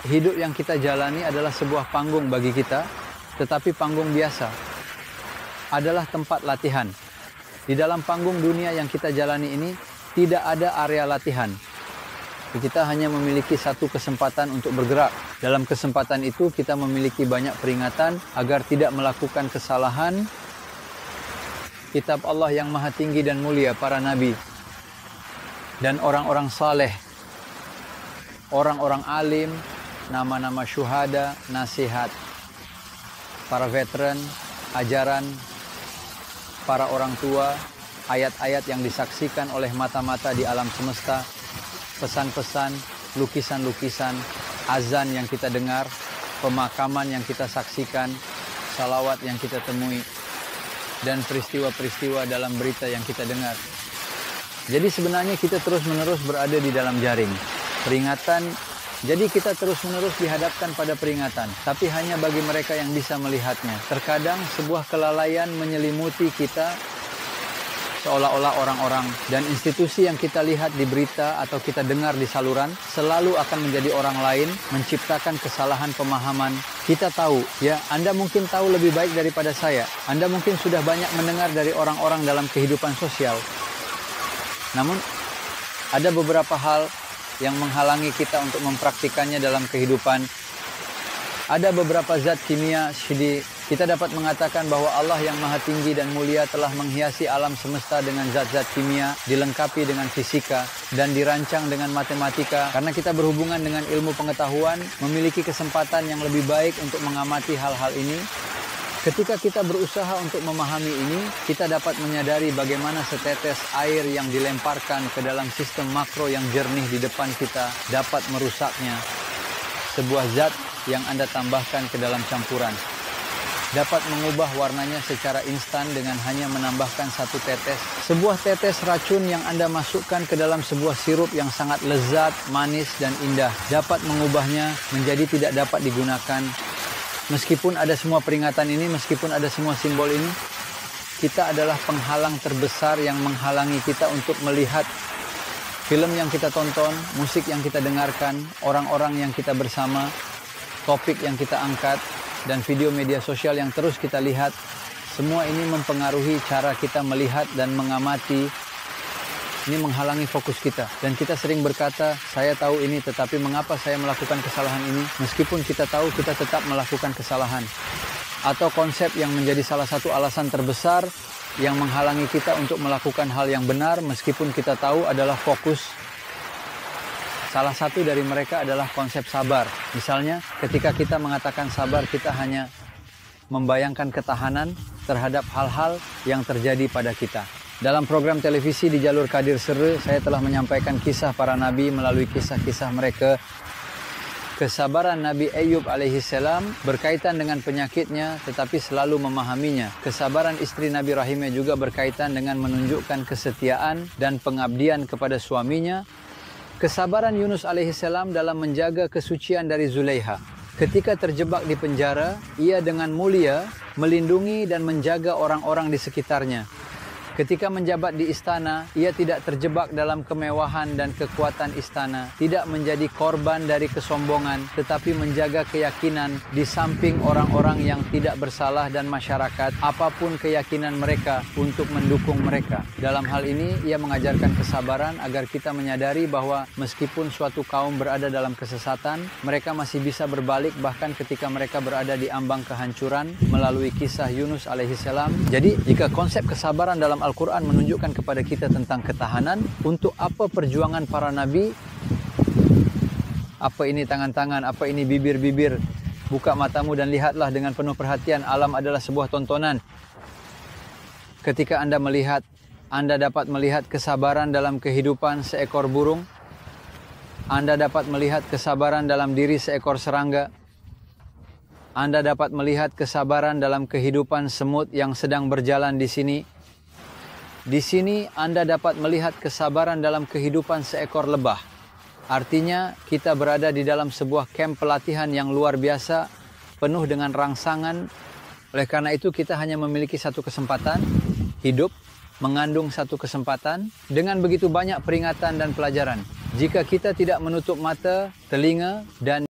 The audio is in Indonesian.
hidup yang kita jalani adalah sebuah panggung bagi kita, tetapi panggung biasa adalah tempat latihan. Di dalam panggung dunia yang kita jalani ini, tidak ada area latihan. Kita hanya memiliki satu kesempatan untuk bergerak. Dalam kesempatan itu kita memiliki banyak peringatan agar tidak melakukan kesalahan. Kitab Allah yang maha tinggi dan mulia, para nabi dan orang-orang saleh, orang-orang alim, nama-nama syuhada, nasihat, para veteran, ajaran, para orang tua, ayat-ayat yang disaksikan oleh mata-mata di alam semesta, pesan-pesan, lukisan-lukisan, azan yang kita dengar, pemakaman yang kita saksikan, salawat yang kita temui, dan peristiwa-peristiwa dalam berita yang kita dengar. Jadi sebenarnya kita terus-menerus berada di dalam jaring. Peringatan, jadi kita terus-menerus dihadapkan pada peringatan, tapi hanya bagi mereka yang bisa melihatnya. Terkadang sebuah kelalaian menyelimuti kita, seolah-olah orang-orang dan institusi yang kita lihat di berita atau kita dengar di saluran selalu akan menjadi orang lain, menciptakan kesalahan pemahaman. Kita tahu, ya, Anda mungkin tahu lebih baik daripada saya. Anda mungkin sudah banyak mendengar dari orang-orang dalam kehidupan sosial. Namun, ada beberapa hal yang menghalangi kita untuk mempraktikannya dalam kehidupan. Ada beberapa zat kimia, kita dapat mengatakan bahwa Allah yang maha tinggi dan mulia telah menghiasi alam semesta dengan zat-zat kimia, dilengkapi dengan fisika, dan dirancang dengan matematika. Karena kita berhubungan dengan ilmu pengetahuan, memiliki kesempatan yang lebih baik untuk mengamati hal-hal ini. Ketika kita berusaha untuk memahami ini, kita dapat menyadari bagaimana setetes air yang dilemparkan ke dalam sistem makro yang jernih di depan kita dapat merusaknya. Sebuah zat yang Anda tambahkan ke dalam campuran dapat mengubah warnanya secara instan dengan hanya menambahkan satu tetes. Sebuah tetes racun yang Anda masukkan ke dalam sebuah sirup yang sangat lezat, manis, dan indah dapat mengubahnya menjadi tidak dapat digunakan. Meskipun ada semua peringatan ini, meskipun ada semua simbol ini, kita adalah penghalang terbesar yang menghalangi kita untuk melihat film yang kita tonton, musik yang kita dengarkan, orang-orang yang kita bersama, topik yang kita angkat, dan video media sosial yang terus kita lihat. Semua ini mempengaruhi cara kita melihat dan mengamati. Ini menghalangi fokus kita. Dan kita sering berkata, saya tahu ini, tetapi mengapa saya melakukan kesalahan ini? Meskipun kita tahu, kita tetap melakukan kesalahan. Atau konsep yang menjadi salah satu alasan terbesar yang menghalangi kita untuk melakukan hal yang benar, meskipun kita tahu adalah fokus. Salah satu dari mereka adalah konsep sabar. Misalnya, ketika kita mengatakan sabar, kita hanya membayangkan ketahanan terhadap hal-hal yang terjadi pada kita. Dalam program televisi di jalur Kadir Sere, saya telah menyampaikan kisah para nabi melalui kisah-kisah mereka. Kesabaran Nabi Ayub alaihissalam berkaitan dengan penyakitnya, tetapi selalu memahaminya. Kesabaran istri Nabi Rahimah juga berkaitan dengan menunjukkan kesetiaan dan pengabdian kepada suaminya. Kesabaran Yunus alaihissalam dalam menjaga kesucian dari Zulaiha. Ketika terjebak di penjara, ia dengan mulia melindungi dan menjaga orang-orang di sekitarnya. Ketika menjabat di istana, ia tidak terjebak dalam kemewahan dan kekuatan istana, tidak menjadi korban dari kesombongan, tetapi menjaga keyakinan di samping orang-orang yang tidak bersalah dan masyarakat, apapun keyakinan mereka, untuk mendukung mereka. Dalam hal ini, ia mengajarkan kesabaran agar kita menyadari bahwa meskipun suatu kaum berada dalam kesesatan, mereka masih bisa berbalik bahkan ketika mereka berada di ambang kehancuran melalui kisah Yunus alaihissalam. Jadi, jika konsep kesabaran dalam Al-Quran menunjukkan kepada kita tentang ketahanan, untuk apa perjuangan para nabi? Apa ini tangan-tangan, apa ini bibir-bibir? Buka matamu dan lihatlah dengan penuh perhatian, alam adalah sebuah tontonan. Ketika Anda melihat, Anda dapat melihat kesabaran dalam kehidupan seekor burung. Anda dapat melihat kesabaran dalam diri seekor serangga. Anda dapat melihat kesabaran dalam kehidupan semut yang sedang berjalan di sini. Di sini Anda dapat melihat kesabaran dalam kehidupan seekor lebah. Artinya kita berada di dalam sebuah kamp pelatihan yang luar biasa, penuh dengan rangsangan. Oleh karena itu kita hanya memiliki satu kesempatan, hidup mengandung satu kesempatan dengan begitu banyak peringatan dan pelajaran. Jika kita tidak menutup mata, telinga, dan